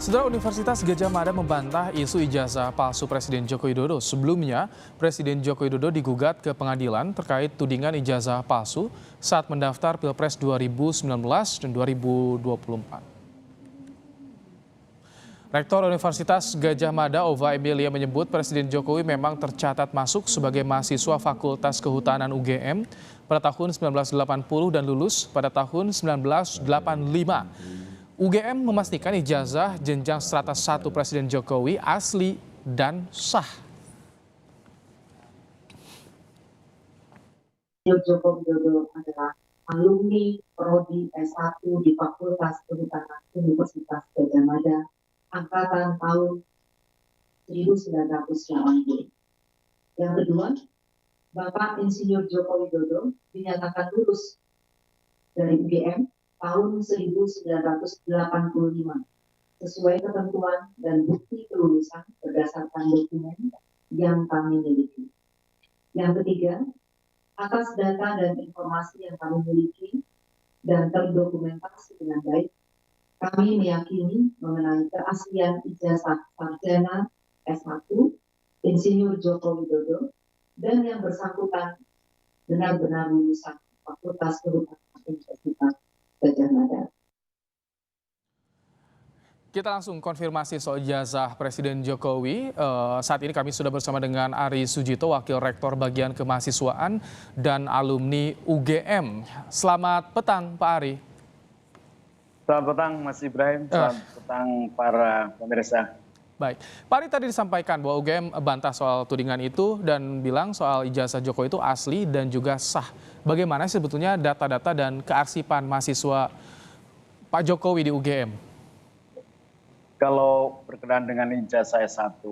Saudara Universitas Gadjah Mada membantah isu ijazah palsu Presiden Joko Widodo. Sebelumnya, Presiden Joko Widodo digugat ke pengadilan terkait tudingan ijazah palsu saat mendaftar Pilpres 2019 dan 2024. Rektor Universitas Gadjah Mada, Ova Emilia menyebut Presiden Jokowi memang tercatat masuk sebagai mahasiswa Fakultas Kehutanan UGM pada tahun 1980 dan lulus pada tahun 1985. UGM memastikan ijazah jenjang strata 1 Presiden Jokowi asli dan sah. Joko Widodo adalah alumni Prodi S1 di Fakultas Kehutanan Universitas Gadjah Mada angkatan tahun 1980. Yang kedua, Bapak Insinyur Joko Widodo dinyatakan lulus dari UGM tahun 1985 sesuai ketentuan dan bukti kelulusan berdasarkan dokumen yang kami miliki. Yang ketiga, atas data dan informasi yang kami miliki dan terdokumentasi dengan baik, kami meyakini mengenai keaslian ijazah sarjana S1 Insinyur Joko Widodo dan yang bersangkutan benar-benar lulusan Fakultas Kehutanan Universitas Gadjah Mada. Kita langsung konfirmasi soal ijazah Presiden Jokowi. Saat ini kami sudah bersama dengan Ari Sujito, Wakil Rektor Bagian Kemahasiswaan dan Alumni UGM. Selamat petang, Pak Ari. Selamat petang, Mas Ibrahim. Selamat petang para pemirsa. Baik, Pak Ari tadi disampaikan bahwa UGM bantah soal tudingan itu dan bilang soal ijazah Jokowi itu asli dan juga sah. Bagaimana sebetulnya data-data dan kearsipan mahasiswa Pak Jokowi di UGM? Kalau berkenaan dengan ijazah S1,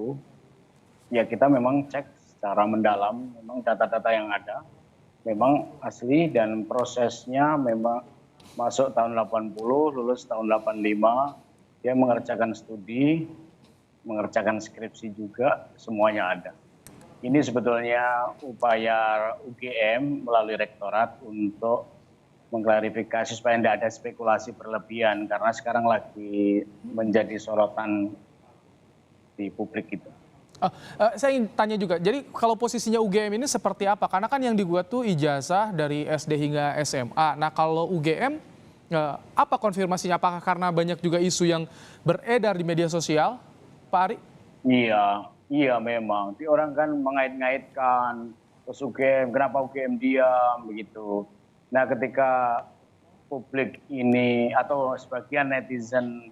ya kita memang cek secara mendalam, memang data-data yang ada, memang asli dan prosesnya memang masuk tahun 80, lulus tahun 85, dia mengerjakan studi, mengerjakan skripsi juga, semuanya ada. Ini sebetulnya upaya UGM melalui rektorat untuk mengklarifikasi supaya tidak ada spekulasi berlebihan karena sekarang lagi menjadi sorotan di publik itu. Saya ingin tanya juga, jadi kalau posisinya UGM ini seperti apa? Karena kan yang digugat tuh ijazah dari SD hingga SMA. Nah kalau UGM, apa konfirmasinya? Apakah karena banyak juga isu yang beredar di media sosial, Pak Ari? Iya memang. Orang kan mengait-ngaitkan terus UGM, kenapa UGM diam begitu. Nah ketika publik ini atau sebagian netizen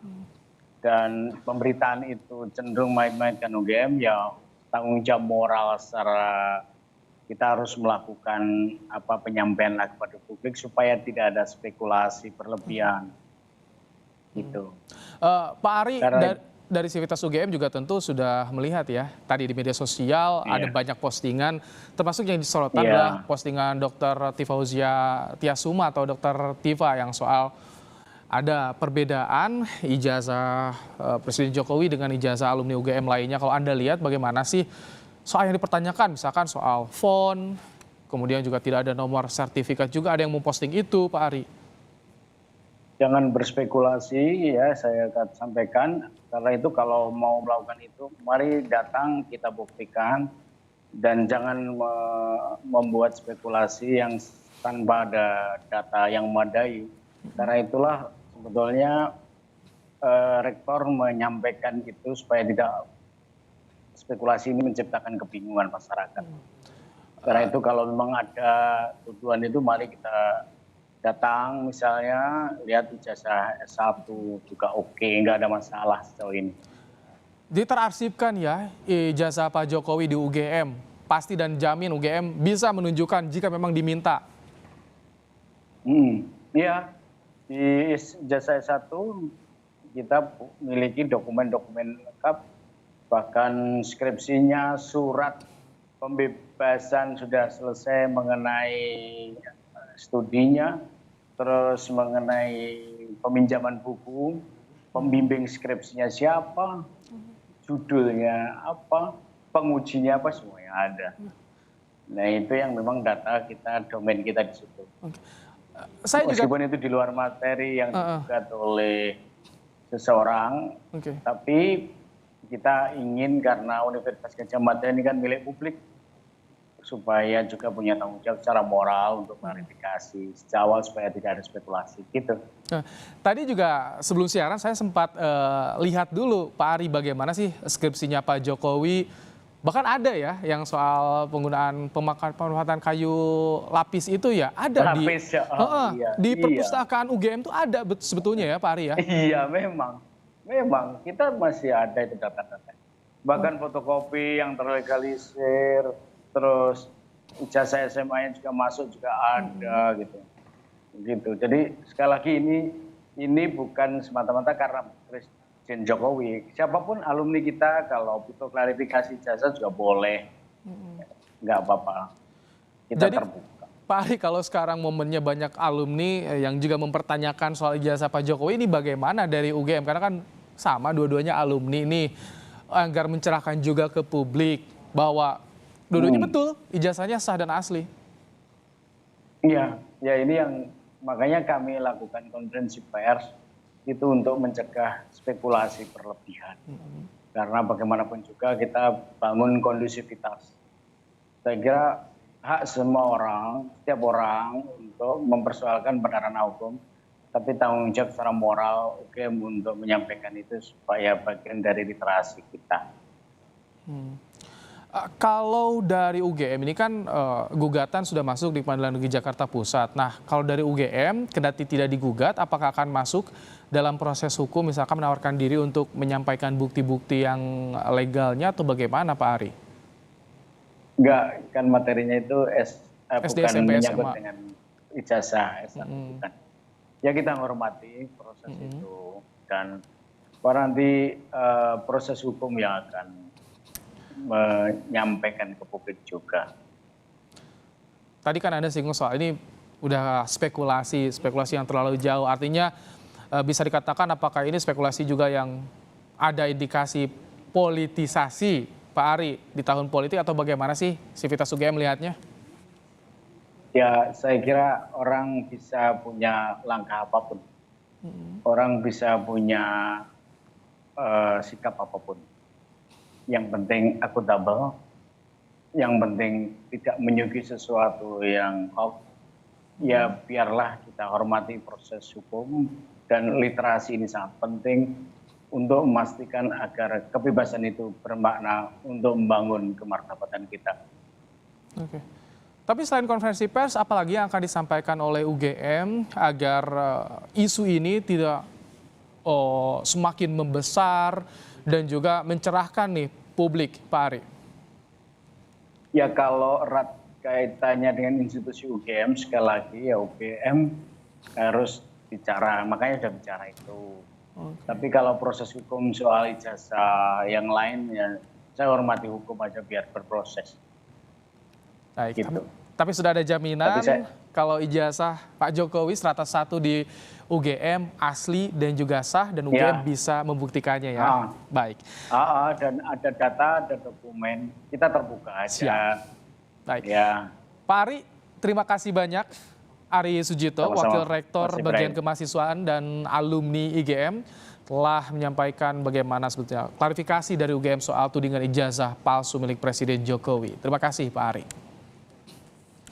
dan pemberitaan itu cenderung mengait-ngaitkan UGM, ya tanggung jawab moral secara kita harus melakukan penyampaian kepada publik supaya tidak ada spekulasi berlebihan. Gitu. Pak Ari, dari Sivitas UGM juga tentu sudah melihat ya, tadi di media sosial ada banyak postingan, termasuk yang disorotkan adalah postingan Dr. Tifauzia Tiasuma atau Dr. Tiva yang soal ada perbedaan ijazah Presiden Jokowi dengan ijazah alumni UGM lainnya. Kalau Anda lihat bagaimana sih soal yang dipertanyakan, misalkan soal font, kemudian juga tidak ada nomor sertifikat juga, ada yang memposting itu, Pak Ari. Jangan berspekulasi ya, saya akan sampaikan. Karena itu kalau mau melakukan itu, mari datang kita buktikan. Dan jangan membuat spekulasi yang tanpa ada data yang memadai. Karena itulah sebetulnya rektor menyampaikan itu supaya tidak spekulasi ini menciptakan kebingungan masyarakat. Karena itu kalau memang ada tuduhan itu, mari kita datang misalnya, lihat ijazah S1 juga oke, nggak ada masalah sejauh ini. Diterarsipkan ya ijazah Pak Jokowi di UGM, pasti dan jamin UGM bisa menunjukkan jika memang diminta. Iya, di ijazah S1 kita miliki dokumen-dokumen lengkap, bahkan skripsinya, surat pembebasan sudah selesai mengenai studinya, terus mengenai peminjaman buku, pembimbing skripsinya siapa, judulnya apa, pengujinya apa, semuanya ada. Nah itu yang memang data kita, domain kita di situ. Meskipun itu di luar materi yang digugat oleh seseorang, Oke. tapi kita ingin karena Universitas Gadjah Mada ini kan milik publik, supaya juga punya tanggung jawab secara moral untuk klarifikasi sejak awal supaya tidak ada spekulasi gitu. Nah, tadi juga sebelum siaran saya sempat lihat dulu Pak Ari bagaimana sih skripsinya Pak Jokowi. Bahkan ada ya yang soal penggunaan pemanfaatan kayu lapis itu ya ada Lapis, ya. Iya, di iya. perpustakaan UGM itu ada sebetulnya ya Pak Ari ya. Iya, memang kita masih ada itu data-data. Bahkan fotokopi yang terlegalisir, terus ijazah SMA-nya juga masuk juga ada gitu. Jadi sekali lagi ini bukan semata-mata karena Presiden Jokowi. Siapapun alumni kita kalau butuh klarifikasi ijazah juga boleh, nggak apa-apa. Kita Jadi, terbuka. Pak Ari, kalau sekarang momennya banyak alumni yang juga mempertanyakan soal ijazah Pak Jokowi, ini bagaimana dari UGM? Karena kan sama dua-duanya alumni ini, agar mencerahkan juga ke publik bahwa dua-duanya betul ijazahnya sah dan asli. Iya, ya ini yang makanya kami lakukan konferensi pers itu untuk mencegah spekulasi berlebihan. Karena bagaimanapun juga kita bangun kondusivitas. Saya kira hak semua orang, setiap orang untuk mempersoalkan kebenaran hukum, tapi tanggung jawab secara moral UGM untuk menyampaikan itu supaya bagian dari literasi kita. Kalau dari UGM ini kan gugatan sudah masuk di Pengadilan Negeri Jakarta Pusat. Nah, kalau dari UGM kendati tidak digugat, apakah akan masuk dalam proses hukum misalkan menawarkan diri untuk menyampaikan bukti-bukti yang legalnya atau bagaimana Pak Ari? Enggak, kan materinya itu SD, bukan SMP, menyangkut SMA. dengan ijazah S1, bukan. Ya kita hormati proses itu dan nanti proses hukum yang akan menyampaikan ke publik juga. Tadi kan Anda singgung soal ini udah spekulasi yang terlalu jauh. Artinya bisa dikatakan apakah ini spekulasi juga yang ada indikasi politisasi Pak Ari di tahun politik atau bagaimana sih Sivitas UGM melihatnya? Ya saya kira orang bisa punya langkah apapun. Orang bisa punya sikap apapun. Yang penting akuntabel, yang penting tidak menyuguhi sesuatu yang hoax, ya biarlah kita hormati proses hukum dan literasi ini sangat penting untuk memastikan agar kebebasan itu bermakna untuk membangun kemartabatan kita. Oke. Tapi selain konferensi pers, apalagi yang akan disampaikan oleh UGM agar isu ini tidak semakin membesar dan juga mencerahkan nih publik, Pak Ari? Ya kalau erat kaitannya dengan institusi UGM, sekali lagi ya UGM harus bicara, makanya sudah bicara itu. Tapi kalau proses hukum soal ijazah yang lain ya saya hormati hukum aja biar berproses. Baik, Gitu. tapi sudah ada jaminan Tapi kalau ijazah Pak Jokowi strata 1 di UGM asli dan juga sah dan UGM bisa membuktikannya ya. Baik. Dan ada data, ada dokumen, kita terbuka aja. Siap. Baik. Ya. Pak Ari, terima kasih banyak. Ari Sujito, Sama-sama. Wakil Rektor Masih Bagian Ibrahim. Kemahasiswaan dan Alumni IGM telah menyampaikan bagaimana sebetulnya klarifikasi dari UGM soal tudingan ijazah palsu milik Presiden Jokowi. Terima kasih Pak Ari.